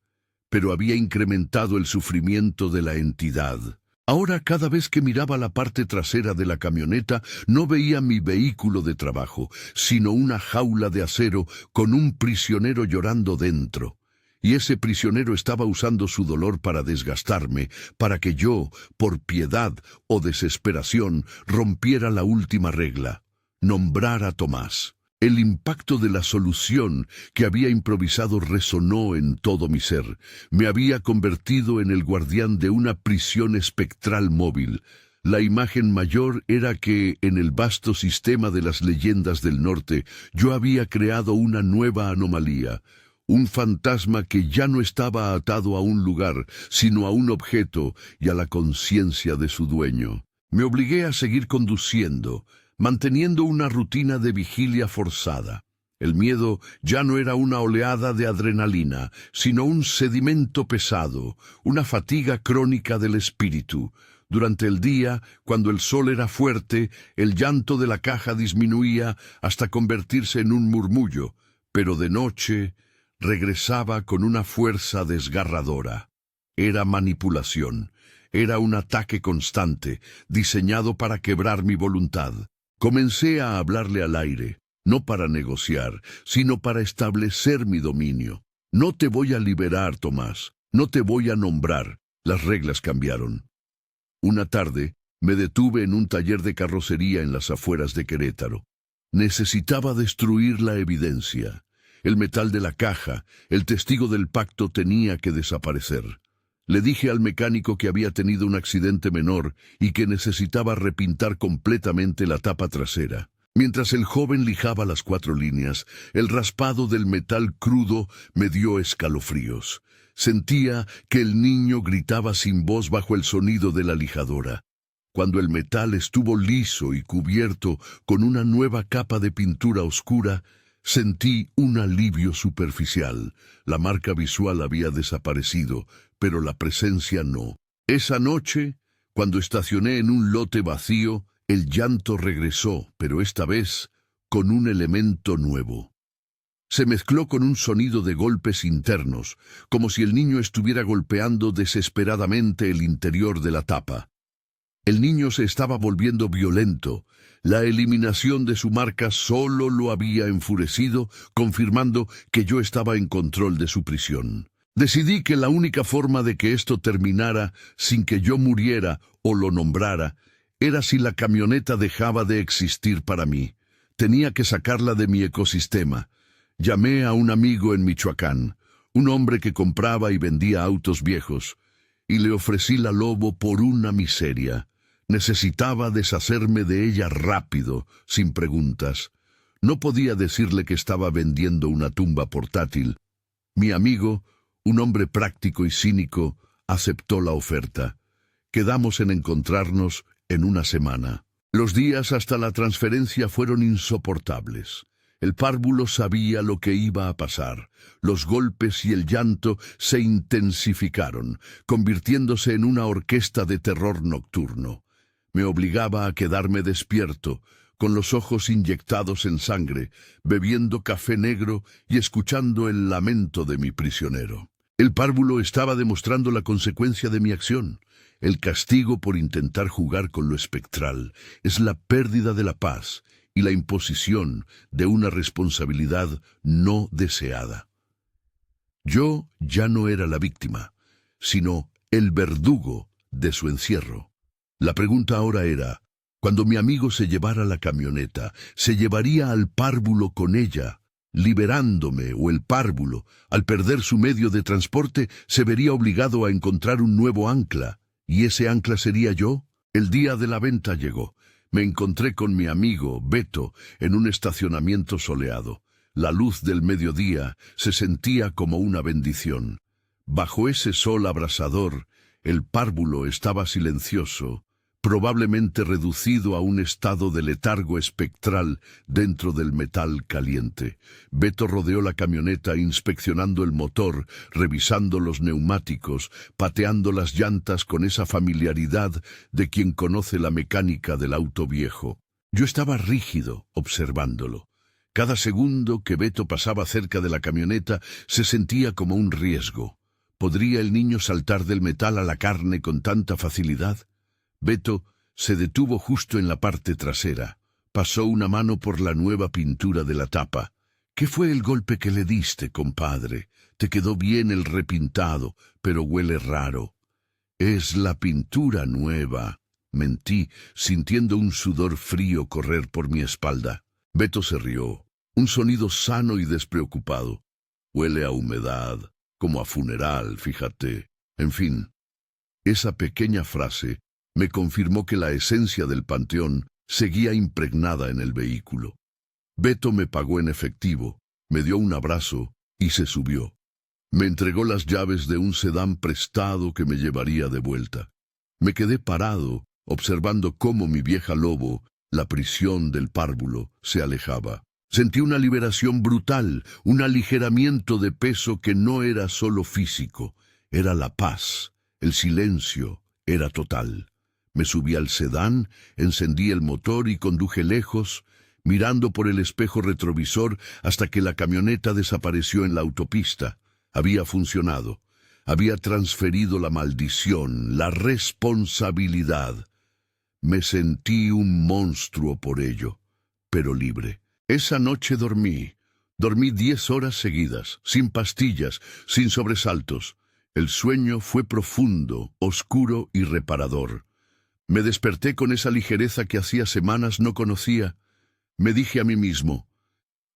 pero había incrementado el sufrimiento de la entidad. Ahora, cada vez que miraba la parte trasera de la camioneta, no veía mi vehículo de trabajo, sino una jaula de acero con un prisionero llorando dentro. Y ese prisionero estaba usando su dolor para desgastarme, para que yo, por piedad o desesperación, rompiera la última regla: nombrar a Tomás. El impacto de la solución que había improvisado resonó en todo mi ser. Me había convertido en el guardián de una prisión espectral móvil. La imagen mayor era que, en el vasto sistema de las leyendas del norte, yo había creado una nueva anomalía. Un fantasma que ya no estaba atado a un lugar, sino a un objeto y a la conciencia de su dueño. Me obligué a seguir conduciendo, manteniendo una rutina de vigilia forzada. El miedo ya no era una oleada de adrenalina, sino un sedimento pesado, una fatiga crónica del espíritu. Durante el día, cuando el sol era fuerte, el llanto de la caja disminuía hasta convertirse en un murmullo, pero de noche regresaba con una fuerza desgarradora. Era manipulación, era un ataque constante, diseñado para quebrar mi voluntad. Comencé a hablarle al aire, no para negociar, sino para establecer mi dominio. No te voy a liberar, Tomás, no te voy a nombrar. Las reglas cambiaron. Una tarde, me detuve en un taller de carrocería en las afueras de Querétaro. Necesitaba destruir la evidencia. El metal de la caja, el testigo del pacto, tenía que desaparecer. Le dije al mecánico que había tenido un accidente menor y que necesitaba repintar completamente la tapa trasera. Mientras el joven lijaba las 4 líneas, el raspado del metal crudo me dio escalofríos. Sentía que el niño gritaba sin voz bajo el sonido de la lijadora. Cuando el metal estuvo liso y cubierto con una nueva capa de pintura oscura, sentí un alivio superficial. La marca visual había desaparecido, pero la presencia no. Esa noche, cuando estacioné en un lote vacío, el llanto regresó, pero esta vez con un elemento nuevo. Se mezcló con un sonido de golpes internos, como si el niño estuviera golpeando desesperadamente el interior de la tapa. El niño se estaba volviendo violento. La eliminación de su marca solo lo había enfurecido, confirmando que yo estaba en control de su prisión. Decidí que la única forma de que esto terminara sin que yo muriera o lo nombrara era si la camioneta dejaba de existir para mí. Tenía que sacarla de mi ecosistema. Llamé a un amigo en Michoacán, un hombre que compraba y vendía autos viejos, y le ofrecí la Lobo por una miseria. Necesitaba deshacerme de ella rápido, sin preguntas. No podía decirle que estaba vendiendo una tumba portátil. Mi amigo, Un hombre práctico y cínico aceptó la oferta. Quedamos en encontrarnos en una semana. Los días hasta la transferencia fueron insoportables. El párvulo sabía lo que iba a pasar. Los golpes y el llanto se intensificaron, convirtiéndose en una orquesta de terror nocturno. Me obligaba a quedarme despierto, con los ojos inyectados en sangre, bebiendo café negro y escuchando el lamento de mi prisionero. El párvulo estaba demostrando la consecuencia de mi acción. El castigo por intentar jugar con lo espectral es la pérdida de la paz y la imposición de una responsabilidad no deseada. Yo ya no era la víctima, sino el verdugo de su encierro. La pregunta ahora era, cuando mi amigo se llevara la camioneta, ¿se llevaría al párvulo con ella? Liberándome, o el párvulo, al perder su medio de transporte, se vería obligado a encontrar un nuevo ancla. ¿Y ese ancla sería yo? El día de la venta llegó. Me encontré con mi amigo, Beto, en un estacionamiento soleado. La luz del mediodía se sentía como una bendición. Bajo ese sol abrasador, el párvulo estaba silencioso, probablemente reducido a un estado de letargo espectral dentro del metal caliente. Beto rodeó la camioneta inspeccionando el motor, revisando los neumáticos, pateando las llantas con esa familiaridad de quien conoce la mecánica del auto viejo. Yo estaba rígido observándolo. Cada segundo que Beto pasaba cerca de la camioneta se sentía como un riesgo. ¿Podría el niño saltar del metal a la carne con tanta facilidad? Beto se detuvo justo en la parte trasera. Pasó una mano por la nueva pintura de la tapa. ¿Qué fue el golpe que le diste, compadre? Te quedó bien el repintado, pero huele raro. Es la pintura nueva, mentí, sintiendo un sudor frío correr por mi espalda. Beto se rió, un sonido sano y despreocupado. Huele a humedad, como a funeral, fíjate. En fin, esa pequeña frase me confirmó que la esencia del panteón seguía impregnada en el vehículo. Beto me pagó en efectivo, me dio un abrazo y se subió. Me entregó las llaves de un sedán prestado que me llevaría de vuelta. Me quedé parado, observando cómo mi vieja lobo, la prisión del párvulo, se alejaba. Sentí una liberación brutal, un aligeramiento de peso que no era solo físico, era la paz, el silencio, era total. Me subí al sedán, encendí el motor y conduje lejos, mirando por el espejo retrovisor hasta que la camioneta desapareció en la autopista. Había funcionado. Había transferido la maldición, la responsabilidad. Me sentí un monstruo por ello, pero libre. Esa noche dormí 10 horas seguidas, sin pastillas, sin sobresaltos. El sueño fue profundo, oscuro y reparador. Me desperté con esa ligereza que hacía semanas no conocía. Me dije a mí mismo,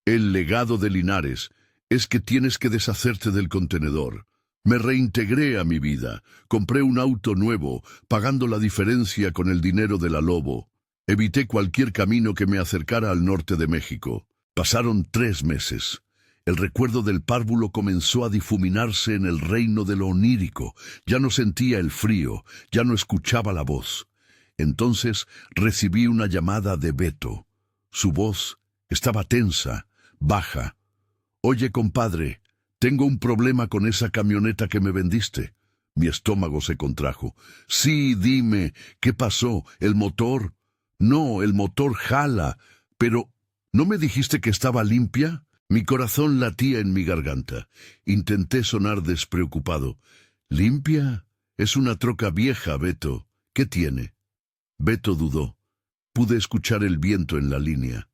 el legado de Linares es que tienes que deshacerte del contenedor. Me reintegré a mi vida, compré un auto nuevo, pagando la diferencia con el dinero de la Lobo. Evité cualquier camino que me acercara al norte de México. Pasaron 3 meses. El recuerdo del párvulo comenzó a difuminarse en el reino de lo onírico. Ya no sentía el frío, ya no escuchaba la voz. Entonces recibí una llamada de Beto. Su voz estaba tensa, baja. «Oye, compadre, tengo un problema con esa camioneta que me vendiste». Mi estómago se contrajo. «Sí, dime, ¿qué pasó? ¿El motor?» «No, el motor jala. Pero, ¿no me dijiste que estaba limpia?» Mi corazón latía en mi garganta. Intenté sonar despreocupado. «¿Limpia? Es una troca vieja, Beto. ¿Qué tiene?» Beto dudó. Pude escuchar el viento en la línea.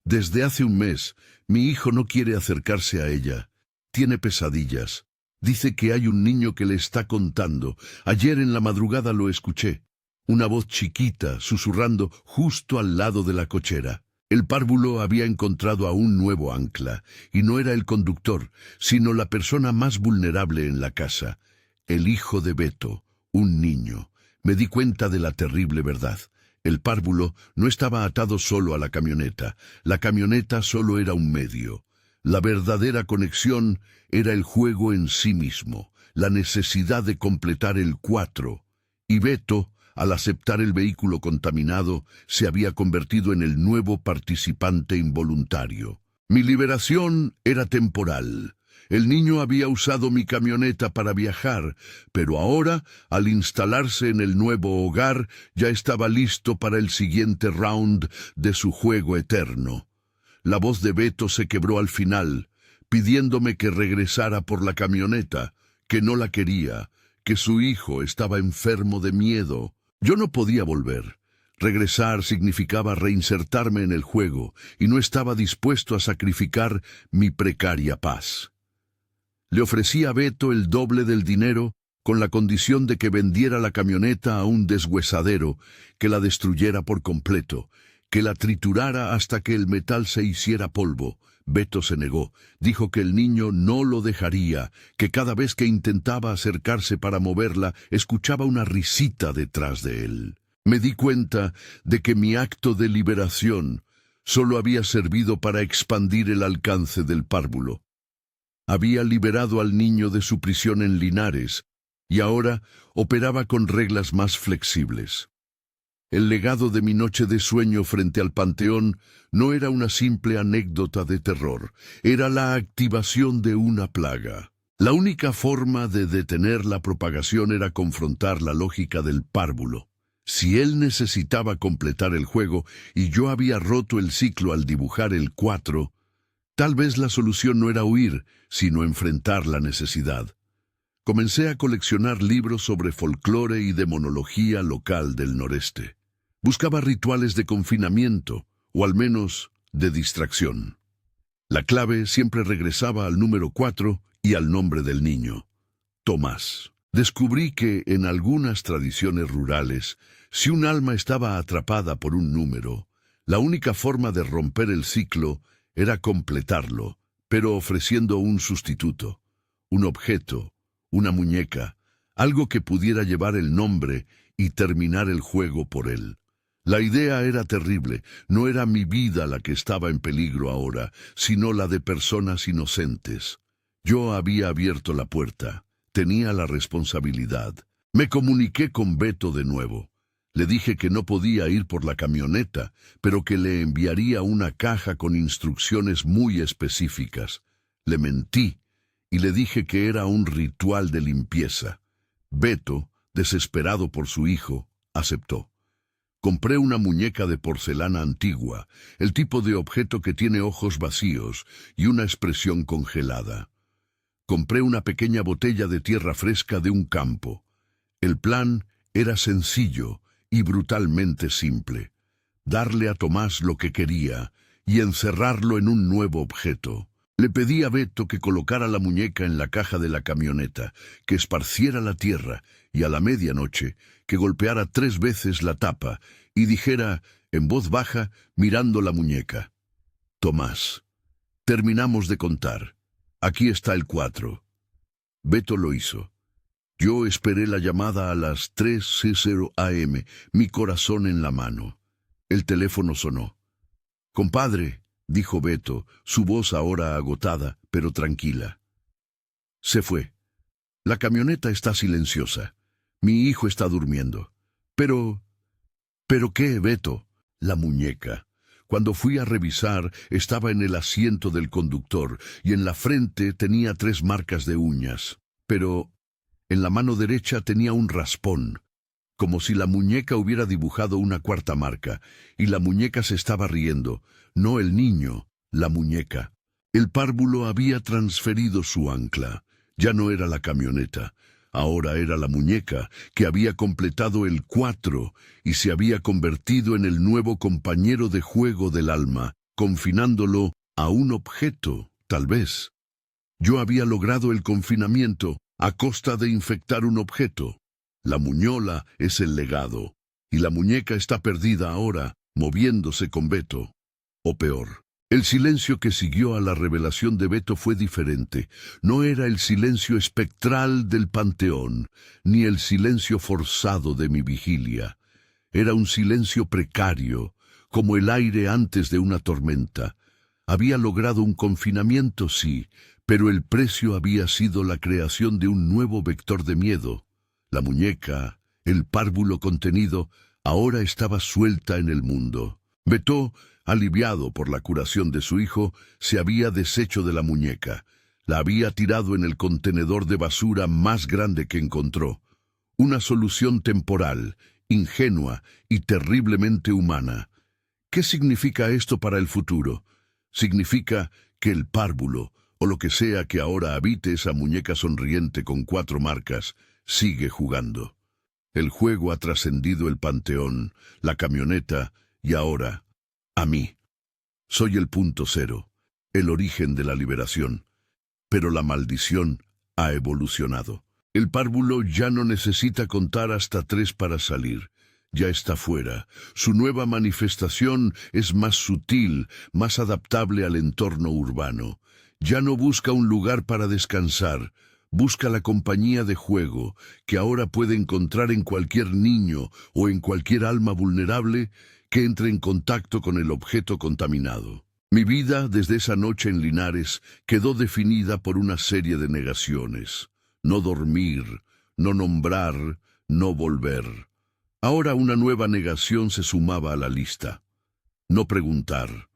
«Desde hace un mes, mi hijo no quiere acercarse a ella. Tiene pesadillas. Dice que hay un niño que le está contando. Ayer en la madrugada lo escuché. Una voz chiquita, susurrando justo al lado de la cochera. El párvulo había encontrado a un nuevo ancla, y no era el conductor, sino la persona más vulnerable en la casa. El hijo de Beto, un niño. Me di cuenta de la terrible verdad. El párvulo no estaba atado solo a la camioneta. La camioneta solo era un medio. La verdadera conexión era el juego en sí mismo, la necesidad de completar el 4, y Beto, al aceptar el vehículo contaminado, se había convertido en el nuevo participante involuntario. Mi liberación era temporal. El niño había usado mi camioneta para viajar, pero ahora, al instalarse en el nuevo hogar, ya estaba listo para el siguiente round de su juego eterno. La voz de Beto se quebró al final, pidiéndome que regresara por la camioneta, que no la quería, que su hijo estaba enfermo de miedo. Yo no podía volver. Regresar significaba reinsertarme en el juego, y no estaba dispuesto a sacrificar mi precaria paz. Le ofrecí a Beto el doble del dinero, con la condición de que vendiera la camioneta a un deshuesadero, que la destruyera por completo, que la triturara hasta que el metal se hiciera polvo. Beto se negó, dijo que el niño no lo dejaría, que cada vez que intentaba acercarse para moverla, escuchaba una risita detrás de él. Me di cuenta de que mi acto de liberación solo había servido para expandir el alcance del párvulo. Había liberado al niño de su prisión en Linares, y ahora operaba con reglas más flexibles. El legado de mi noche de sueño frente al Panteón no era una simple anécdota de terror, era la activación de una plaga. La única forma de detener la propagación era confrontar la lógica del párvulo. Si él necesitaba completar el juego y yo había roto el ciclo al dibujar el 4, tal vez la solución no era huir, sino enfrentar la necesidad. Comencé a coleccionar libros sobre folclore y demonología local del noreste. Buscaba rituales de confinamiento, o al menos de distracción. La clave siempre regresaba al número 4 y al nombre del niño, Tomás. Descubrí que, en algunas tradiciones rurales, si un alma estaba atrapada por un número, la única forma de romper el ciclo era completarlo, pero ofreciendo un sustituto, un objeto, una muñeca, algo que pudiera llevar el nombre y terminar el juego por él. La idea era terrible, no era mi vida la que estaba en peligro ahora, sino la de personas inocentes. Yo había abierto la puerta, tenía la responsabilidad. Me comuniqué con Beto de nuevo. Le dije que no podía ir por la camioneta, pero que le enviaría una caja con instrucciones muy específicas. Le mentí y le dije que era un ritual de limpieza. Beto, desesperado por su hijo, aceptó. Compré una muñeca de porcelana antigua, el tipo de objeto que tiene ojos vacíos y una expresión congelada. Compré una pequeña botella de tierra fresca de un campo. El plan era sencillo y brutalmente simple: darle a Tomás lo que quería y encerrarlo en un nuevo objeto. Le pedí a Beto que colocara la muñeca en la caja de la camioneta, que esparciera la tierra y a la medianoche que golpeara 3 veces la tapa y dijera en voz baja, mirando la muñeca: Tomás, terminamos de contar. Aquí está el 4. Beto lo hizo. Yo esperé la llamada a las 3:00 am, mi corazón en la mano. El teléfono sonó. «Compadre», dijo Beto, su voz ahora agotada, pero tranquila. Se fue. La camioneta está silenciosa. Mi hijo está durmiendo. ¿Pero qué, Beto? La muñeca. Cuando fui a revisar, estaba en el asiento del conductor y en la frente tenía 3 marcas de uñas. Pero en la mano derecha tenía un raspón, como si la muñeca hubiera dibujado una 4ª marca, y la muñeca se estaba riendo. No el niño, la muñeca. El párvulo había transferido su ancla. Ya no era la camioneta. Ahora era la muñeca, que había completado el 4 y se había convertido en el nuevo compañero de juego del alma, confinándolo a un objeto, tal vez. Yo había logrado el confinamiento a costa de infectar un objeto. La muñola es el legado, y la muñeca está perdida ahora, moviéndose con Beto. O peor. El silencio que siguió a la revelación de Beto fue diferente. No era el silencio espectral del panteón, ni el silencio forzado de mi vigilia. Era un silencio precario, como el aire antes de una tormenta. Había logrado un confinamiento, sí, pero el precio había sido la creación de un nuevo vector de miedo. La muñeca, el párvulo contenido, ahora estaba suelta en el mundo. Beto, aliviado por la curación de su hijo, se había deshecho de la muñeca. La había tirado en el contenedor de basura más grande que encontró. Una solución temporal, ingenua y terriblemente humana. ¿Qué significa esto para el futuro? Significa que el párvulo, o lo que sea que ahora habite esa muñeca sonriente con 4 marcas, sigue jugando. El juego ha trascendido el panteón, la camioneta y ahora, a mí. Soy el punto cero, el origen de la liberación. Pero la maldición ha evolucionado. El párvulo ya no necesita contar hasta 3 para salir. Ya está fuera. Su nueva manifestación es más sutil, más adaptable al entorno urbano. Ya no busca un lugar para descansar. Busca la compañía de juego, que ahora puede encontrar en cualquier niño o en cualquier alma vulnerable que entre en contacto con el objeto contaminado. Mi vida, desde esa noche en Linares, quedó definida por una serie de negaciones. No dormir, no nombrar, no volver. Ahora una nueva negación se sumaba a la lista. No preguntar.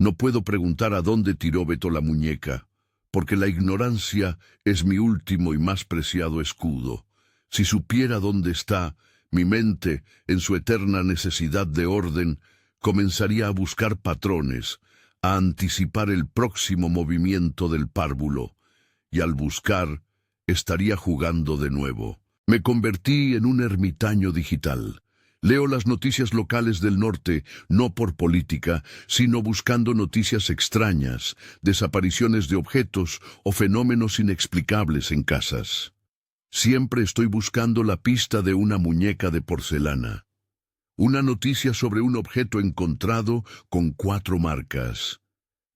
No puedo preguntar a dónde tiró Beto la muñeca, porque la ignorancia es mi último y más preciado escudo. Si supiera dónde está, mi mente, en su eterna necesidad de orden, comenzaría a buscar patrones, a anticipar el próximo movimiento del párvulo, y al buscar, estaría jugando de nuevo. Me convertí en un ermitaño digital. Leo las noticias locales del norte, no por política, sino buscando noticias extrañas, desapariciones de objetos o fenómenos inexplicables en casas. Siempre estoy buscando la pista de una muñeca de porcelana. Una noticia sobre un objeto encontrado con 4 marcas.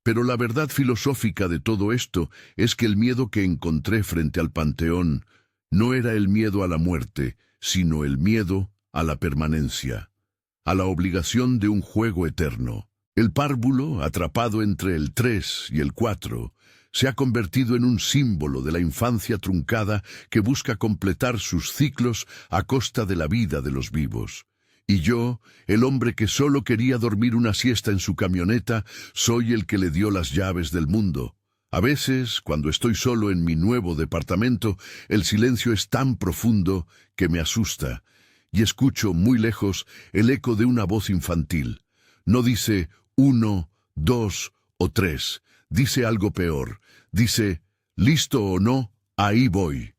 Pero la verdad filosófica de todo esto es que el miedo que encontré frente al panteón no era el miedo a la muerte, sino el miedo a la permanencia, a la obligación de un juego eterno. El párvulo, atrapado entre el 3 y el 4, se ha convertido en un símbolo de la infancia truncada que busca completar sus ciclos a costa de la vida de los vivos. Y yo, el hombre que solo quería dormir una siesta en su camioneta, soy el que le dio las llaves del mundo. A veces, cuando estoy solo en mi nuevo departamento, el silencio es tan profundo que me asusta, y escucho muy lejos el eco de una voz infantil. No dice 1, 2 o 3, dice algo peor. Dice, ¿listo o no? Ahí voy.